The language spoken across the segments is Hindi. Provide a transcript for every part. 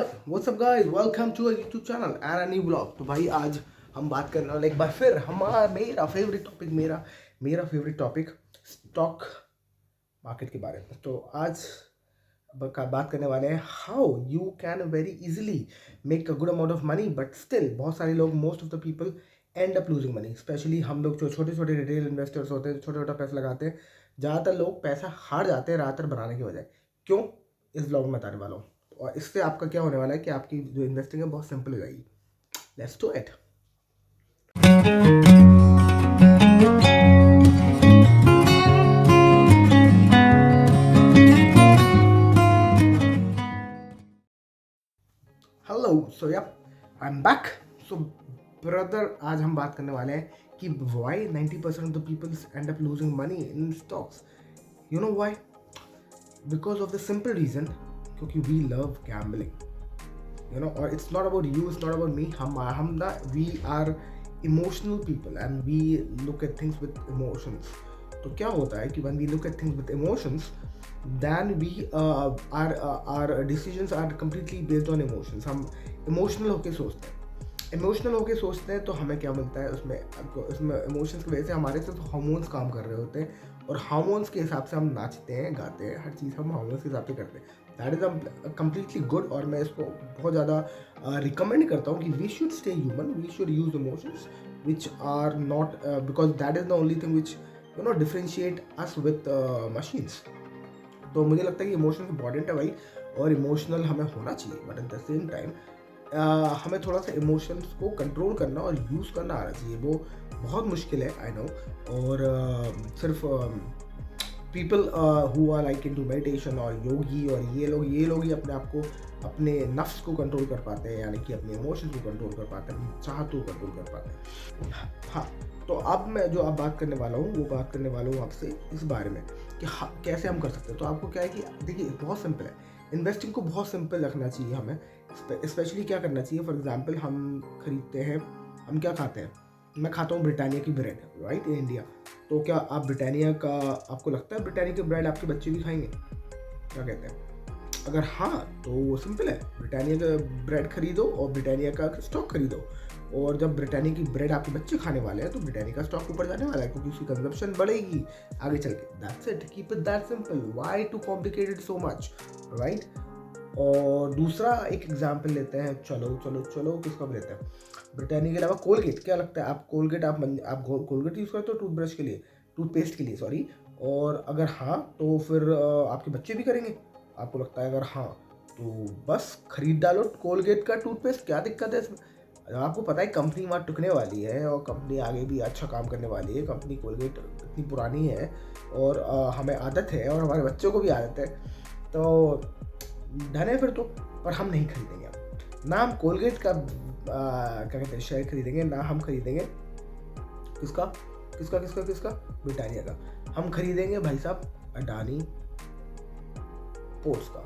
Hi what's up guys, welcome to YouTube channel and a new blog. तो भाई आज हम बात करने वाले एक बार फिर हमारा मेरा फेवरेट टॉपिक स्टॉक मार्केट के बारे में। तो आज बात करने वाले हैं how you can very easily make a good amount of money, but still बहुत सारे लोग, most of the people end up losing money. Specially हम लोग जो छोटे छोटे रिटेल इन्वेस्टर्स होते हैं, छोटा छोटा पैसा लगाते हैं, ज़्यादातर लोग पैसा हार जाते हैं रातर बनाने की बजाय। क्यों, इस ब्लॉग में बताने वाला हूँ। और इससे आपका क्या होने वाला है कि आपकी जो इन्वेस्टिंग है बहुत सिंपल हो जाएगी। Let's do it. Hello, so yeah I am back. So brother, आज हम बात करने वाले हैं कि why 90% of the people end up losing money in stocks. You know why? Because of the simple reason, क्योंकि we love gambling. You know, or it's not about you, it's not about me. We are emotional people and we look at things with emotions. तो क्या होता है कि when we look at things with emotions, then our decisions are completely based on emotions. हम emotional होके सोचते हैं तो हमें क्या मिलता है उसमें इमोशंस की वजह से हमारे से हार्मोन्स काम कर रहे होते हैं, और हार्मोन्स के हिसाब से हम नाचते हैं, गाते हैं, हर चीज़ हम हार्मोन्स के हिसाब से करते हैं। दैट इज़ कम्प्लीटली गुड, और मैं इसको बहुत ज़्यादा रिकमेंड करता हूँ कि we should stay human, we should use emotions which are not, because that is the only thing which differentiate us with machines. तो मुझे लगता है कि इमोशंस इंपॉर्टेंट है भाई, और इमोशनल हमें होना चाहिए, but at the same time हमें थोड़ा सा इमोशंस को कंट्रोल करना और यूज़ करना आना चाहिए। वो बहुत मुश्किल है, आई नो। और सिर्फ people who are like into meditation और योगी और ये लोग ही अपने आप को, अपने नफ्स को कंट्रोल कर पाते हैं, यानी कि अपने इमोशंस को कंट्रोल कर पाते हैं, अपनी चाहतों को कंट्रोल कर पाते हैं। हाँ, तो अब मैं जो अब बात करने वाला हूँ वो बात करने वाला हूँ आपसे इस बारे में कि कैसे हम कर सकते हैं। तो आपको क्या है कि देखिए, बहुत सिंपल है, इन्वेस्टिंग को बहुत सिंपल रखना चाहिए हमें। स्पेशली क्या करना चाहिए, फॉर एग्जांपल हम खरीदते हैं, हम क्या खाते हैं, मैं खाता हूँ ब्रिटानिया की ब्रेड, राइट, इन इंडिया। तो क्या आप ब्रिटानिया का, आपको लगता है ब्रिटानिया की ब्रेड आपके बच्चे भी खाएंगे? क्या कहते हैं? अगर हाँ, तो वो सिंपल है, ब्रिटानिया का ब्रेड खरीदो और ब्रिटानिया का स्टॉक खरीदो। और जब ब्रिटानिया की ब्रेड आपके बच्चे खाने वाले हैं तो ब्रिटानिया का स्टॉक ऊपर जाने वाला है, क्योंकि उसकी कंजप्शन बढ़ेगी आगे चल के। That's it, keep it that simple, why to complicated so much, right. और दूसरा एक एग्जाम्पल लेते हैं, चलो किसका भी लेते हैं, ब्रिटानिया के अलावा कोलगेट। क्या लगता है आप कोलगेट, आप कोलगेट यूज़ करते हो टूथब्रश के लिए, टूथपेस्ट के लिए, सॉरी? और अगर हाँ, तो फिर आपके बच्चे भी करेंगे, आपको लगता है? अगर हाँ, तो बस खरीद डालो कोलगेट का टूथपेस्ट, क्या दिक्कत है इसमें? आपको पता है कंपनी वहाँ टुकने वाली है और कंपनी आगे भी अच्छा काम करने वाली है। कंपनी कोलगेट इतनी पुरानी है और हमें आदत है और हमारे बच्चों को भी आदत है, तो डन है फिर तो। पर हम नहीं खरीदेंगे अब, ना हम कोलगेट का क्या कहते हैं शेयर खरीदेंगे, ना हम खरीदेंगे किसका ब्रिटानिया का। हम खरीदेंगे भाई साहब अडानी पोर्ट्स का,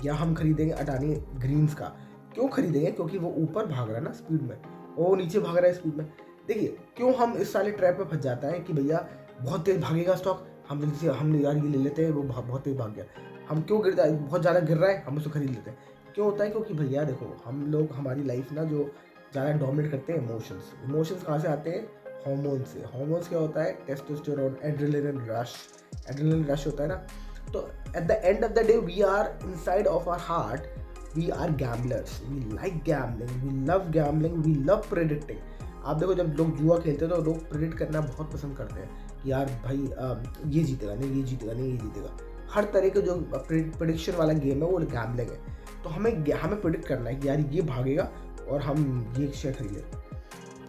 या हम खरीदेंगे अडानी ग्रीन्स का। क्यों खरीदेंगे? क्योंकि वो ऊपर भाग रहा है ना स्पीड में, वो नीचे भाग रहा है स्पीड में। देखिए क्यों हम इस साले ट्रैप में फंस जाता है कि भैया बहुत तेज भागेगा स्टॉक, हम यार ये ले लेते हैं, वो बहुत तेज भाग गया, हम क्यों बहुत ज़्यादा गिर रहा है, हम उसको खरीद लेते हैं। क्यों होता है? क्योंकि भैया देखो, हम लोग, हमारी लाइफ ना जो ज़्यादा डोमिनेट करते हैं इमोशंस कहाँ से आते हैं? हार्मोन से। हार्मोन्स क्या होता है? टेस्टोस्टेरोन, एड्रेनलिन रश होता है ना। तो at the end of the day we are inside of our heart, we are gamblers, we like gambling, we love gambling, we love predicting. आप देखो, जब लोग जुआ खेलते हैं तो लोग प्रेडिक्ट करना बहुत पसंद करते हैं कि यार भाई ये जीतेगा नहीं, ये जीतेगा। हर तरह के जो प्रेडिक्शन वाला गेम है वो गैम्बलिंग है। तो हमें प्रेडिक्ट करना है कि यार ये भागेगा और हम ये शेयर खरीद लें।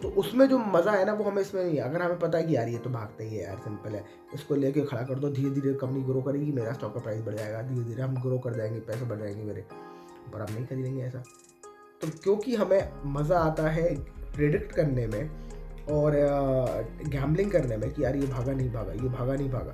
तो उसमें जो मज़ा है ना, वो हमें इसमें नहीं है। अगर हमें पता है कि यार ये तो भागता ही है यार, सिंपल है, इसको लेके खड़ा कर दो, धीरे धीरे कंपनी ग्रो करेगी, मेरा स्टॉक का प्राइस बढ़ जाएगा, धीरे धीरे हम ग्रो कर जाएंगे, पैसे बढ़ जाएंगे मेरे। पर हम नहीं खरीदेंगे ऐसा। तो क्योंकि हमें मज़ा आता है प्रेडिक्ट करने में और गैम्बलिंग करने में कि यार ये भागा नहीं भागा,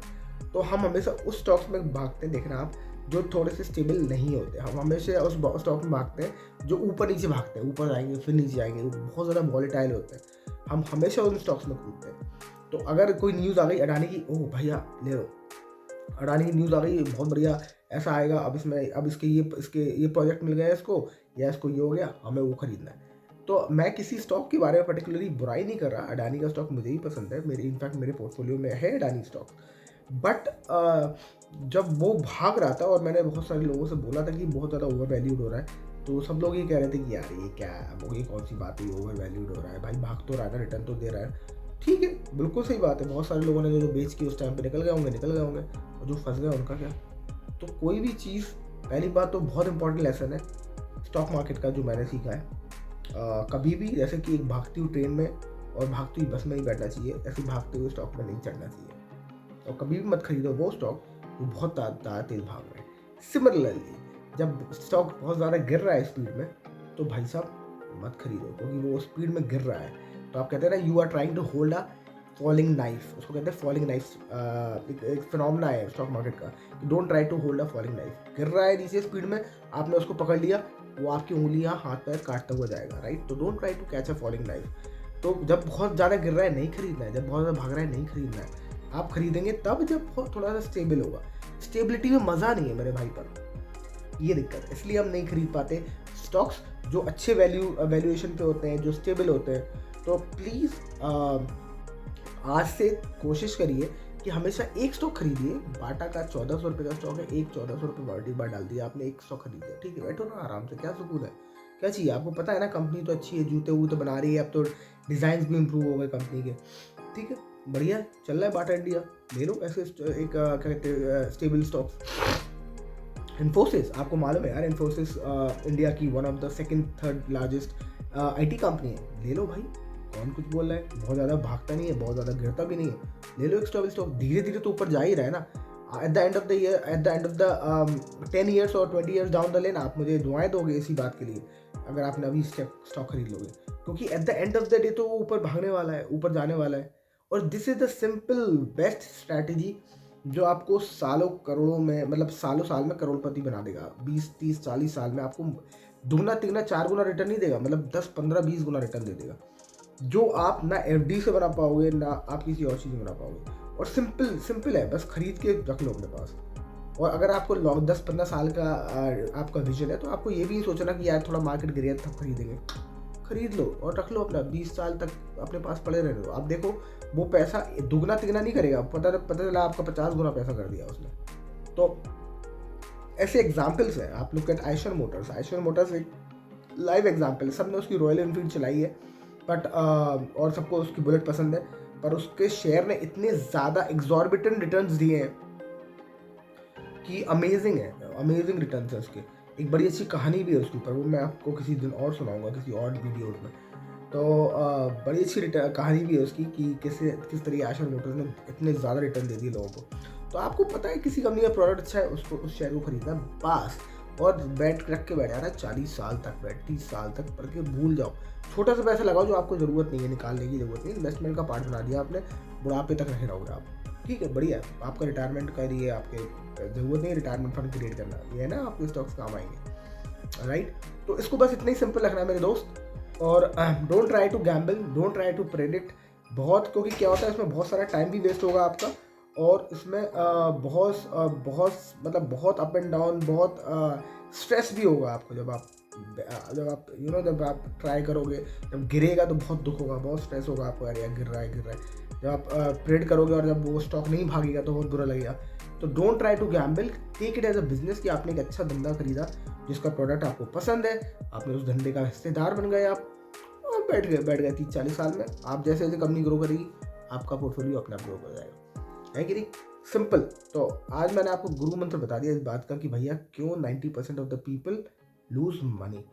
तो हम हमेशा उस स्टॉक्स में भागते हैं। देखना आप, जो थोड़े से स्टेबल नहीं होते, हम हमेशा उस स्टॉक में भागते हैं जो ऊपर नीचे भागते हैं, ऊपर जाएंगे फिर नीचे जाएंगे, वो बहुत ज़्यादा वॉलेटाइल होते हैं। हम हमेशा उन स्टॉक्स में कूदते हैं। तो अगर कोई न्यूज़ आ गई अडानी की, ओह भैया ले लो, अडानी की न्यूज़ आ गई बहुत बढ़िया, ऐसा आएगा, अब इसमें, अब इसके ये प्रोजेक्ट मिल गया है इसको, या इसको ये हो गया, हमें वो खरीदना है। तो मैं किसी स्टॉक के बारे में पर्टिकुलरली बुराई नहीं कर रहा, अडानी का स्टॉक मुझे ही पसंद है, मेरे इनफैक्ट मेरे पोर्टफोलियो में है अडानी स्टॉक। बट जब वो भाग रहा था और मैंने बहुत सारे लोगों से बोला था कि बहुत ज़्यादा ओवर वैल्यूड हो रहा है, तो सब लोग ये कह रहे थे कि यार ये क्या है, वो ये कौन सी बात है, ओवर वैल्यूड हो रहा है, भाई भाग तो रहा है ना, रिटर्न तो दे रहा है। ठीक है, बिल्कुल सही बात है, बहुत सारे लोगों ने जो बेच के उस टाइम पे निकल गए होंगे, और जो फंस गए उनका क्या। तो कोई भी चीज़, पहली बात तो बहुत इंपॉर्टेंट लेसन है स्टॉक मार्केट का जो मैंने सीखा है, कभी भी जैसे कि एक भागती हुई ट्रेन में और भागती हुई बस में ही बैठना चाहिए, ऐसे भागते हुए स्टॉक में नहीं चढ़ना चाहिए। और कभी भी मत खरीदो वो स्टॉक जो बहुत ज़्यादा तेज भाग रहे हैं। सिमिलरली जब स्टॉक बहुत ज़्यादा गिर रहा है स्पीड में, तो भाई साहब मत खरीदो, क्योंकि वो स्पीड में गिर रहा है। तो आप कहते हैं ना, you are trying to hold a falling knife, उसको कहते हैं फॉलिंग नाइफ। एक फिनोमेना है स्टॉक मार्केट का, don't try to hold a falling knife. गिर रहा है नीचे स्पीड में, आपने उसको पकड़ लिया, वो आपकी उंगलियां हाथ पैर काटता हुआ जाएगा, राइट। तो don't try to catch a falling knife. तो जब बहुत ज़्यादा गिर रहा है नहीं खरीदना है, जब बहुत ज़्यादा भाग रहा है नहीं खरीदना है। आप खरीदेंगे तब जब थोड़ा सा स्टेबल होगा। स्टेबिलिटी में मज़ा नहीं है मेरे भाई पर, ये दिक्कत है, इसलिए हम नहीं खरीद पाते स्टॉक्स जो अच्छे वैल्यूएशन पे होते हैं, जो स्टेबल होते हैं। तो प्लीज़ आज से कोशिश करिए कि हमेशा एक स्टॉक खरीदिए। बाटा का 1400 रुपये का स्टॉक है, एक 1400 रुपये बार डाल दिया आपने, एक स्टॉक खरीद लिया, ठीक है, बैठो ना आराम से, क्या सुकून है, क्या चाहिए आपको। पता है ना कंपनी तो अच्छी है, जूते वूते बना रही है, अब तो डिज़ाइंस भी इम्प्रूव हो गए कंपनी के, ठीक है, बढ़िया चल रहा है बाटा इंडिया, ले लो ऐसे एक क्या कहते हैं स्टेबल स्टॉक्स। इन्फोसिस, आपको मालूम है यार, इन्फोसिस इंडिया की one of the second third largest IT company है, ले लो भाई, कौन कुछ बोल रहा है। बहुत ज़्यादा भागता नहीं है, बहुत ज़्यादा गिरता भी नहीं है, ले लो एक स्टॉक। धीरे धीरे तो ऊपर जा ही रहा है ना। Eight the end of the year, eight the end of the 10 years और 20 ईयर्स डाउन द लेन आप मुझे दुआएं दोगे इसी बात के लिए, अगर आपने अभी स्टॉक खरीद लोगे, क्योंकि eight the end of the day तो वो ऊपर भागने वाला है, ऊपर जाने वाला है। और this is the simple best strategy जो आपको सालों करोड़ों में, मतलब सालों साल में करोड़पति बना देगा। 20 30 40 साल में आपको दुगना तिगना 4 गुना रिटर्न नहीं देगा, मतलब 10 15 20 गुना रिटर्न दे देगा, जो आप ना एफडी से बना पाओगे, ना आप किसी और चीज़ में बना पाओगे। और सिंपल है, बस खरीद के रख लो अपने पास। और अगर आपको 10-15 साल का आपका विजन है, तो आपको ये भी नहीं सोचना कि यार थोड़ा मार्केट गिरे तब खरीदेंगे, खरीद लो और रख लो अपना, 20 साल तक अपने पास पड़े रहने दो। आप देखो वो पैसा दुगना तिगना नहीं करेगा, पता चला आपका 50 गुना पैसा कर दिया उसने। तो ऐसे एग्जाम्पल्स हैं। आप लोग कहते आइशर मोटर्स एक लाइव एग्जाम्पल है। सबने उसकी रॉयल एनफील्ड चलाई है, बट और सबको उसकी बुलेट पसंद है, पर उसके शेयर ने इतने ज़्यादा एग्जॉर्बिटेंट रिटर्न्स दिए हैं कि अमेजिंग है, अमेजिंग रिटर्न्स है उसके। एक बड़ी अच्छी कहानी भी है उसके ऊपर, वो मैं आपको किसी दिन और सुनाऊंगा किसी और वीडियोज में। तो बड़ी अच्छी कहानी भी है उसकी कि किस तरीके आइशर मोटर्स ने इतने ज़्यादा रिटर्न दे दिए लोगों को। तो आपको पता है किसी कंपनी का प्रोडक्ट अच्छा है, उसको उस शेयर को खरीदना बस, और रख के बैठ जाना 40 साल तक, 30 साल तक पढ़ के भूल जाओ। छोटा सा पैसा लगाओ जो आपको ज़रूरत नहीं है, निकालने की ज़रूरत नहीं, इन्वेस्टमेंट का पार्ट बना दिया आपने, बुढ़ापे तक रखे रहोगे आप, ठीक है, बढ़िया। आपका रिटायरमेंट का लिए आपके ज़रूरत नहीं है रिटायरमेंट फंड क्रिएट करना, ये है ना आपके स्टॉक्स काम आएंगे, राइट। तो इसको बस इतना ही सिंपल रखना है मेरे दोस्त। और don't try to gamble, don't try to predict बहुत, क्योंकि क्या होता है इसमें बहुत सारा टाइम भी वेस्ट होगा आपका, और इसमें बहुत अप एंड डाउन, बहुत स्ट्रेस भी होगा आपको। जब आप ट्राई करोगे, जब गिरेगा तो बहुत दुख होगा, बहुत स्ट्रेस होगा आपको, यार गिर रहा है। जब आप प्रेड करोगे और जब वो स्टॉक नहीं भागेगा तो बहुत बुरा लगेगा। तो don't try to gamble, take it as a business कि आपने एक अच्छा धंधा खरीदा जिसका प्रोडक्ट आपको पसंद है, आपने उस धंधे का हिस्सेदार बन गए आप, और बैठ गए 30-40 साल में। आप जैसे जैसे कंपनी ग्रो करेगी, आपका पोर्टफोलियो अपने आप ग्रो कर जाएगा, है कि नहीं, सिंपल। तो आज मैंने आपको गुरु मंत्र बता दिया इस बात का कि भैया क्यों 90% of the people lose money,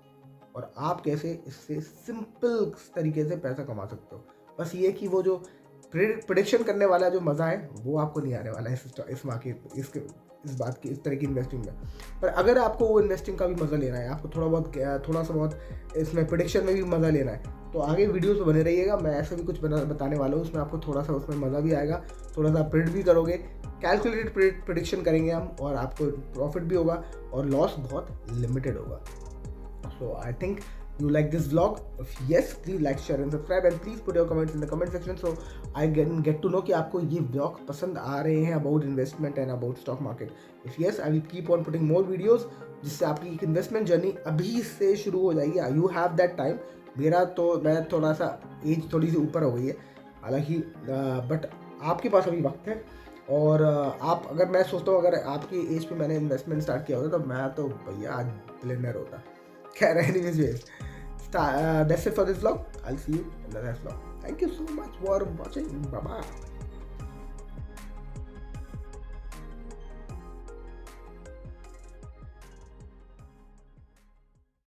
और आप कैसे इससे सिंपल तरीके से पैसा कमा सकते हो। बस ये कि वो जो प्रेडिक्शन करने वाला जो मज़ा है वो आपको नहीं आने वाला है इस बात की, इस तरह की इन्वेस्टिंग में। पर अगर आपको वो इन्वेस्टिंग का भी मज़ा लेना है, आपको थोड़ा सा बहुत इसमें प्रेडिक्शन में भी मज़ा लेना है, तो आगे वीडियोस बने रहिएगा। मैं ऐसा भी कुछ बताने वाला हूँ, उसमें आपको थोड़ा सा उसमें मज़ा भी आएगा, थोड़ा सा प्रेडिक्ट भी करोगे, कैलकुलेटेड प्रेडिक्शन करेंगे हम, और आपको प्रॉफिट भी होगा और लॉस बहुत लिमिटेड होगा। So I think you like this vlog. If yes, please like, share and subscribe, and please put your comments in the comment section so I get to know कि आपको ये vlog पसंद आ रहे हैं about investment and about stock market. If yes, I will keep on putting more videos जिससे आपकी एक investment journey अभी से शुरू हो जाएगी. You have that time. मेरा तो मैं थोड़ा सा एज थोड़ी सी ऊपर हो गई है हालांकि, बट आपके पास अभी वक्त है. और आप, अगर मैं सोचता हूँ अगर आपकी एज पे मैंने इन्वेस्टमेंट स्टार्ट किया होता तो मैं तो भैया आज बिलियनर होता. खैर, anyways, that's it for this vlog. I'll see you in the next vlog. Thank you so much for watching. Bye bye.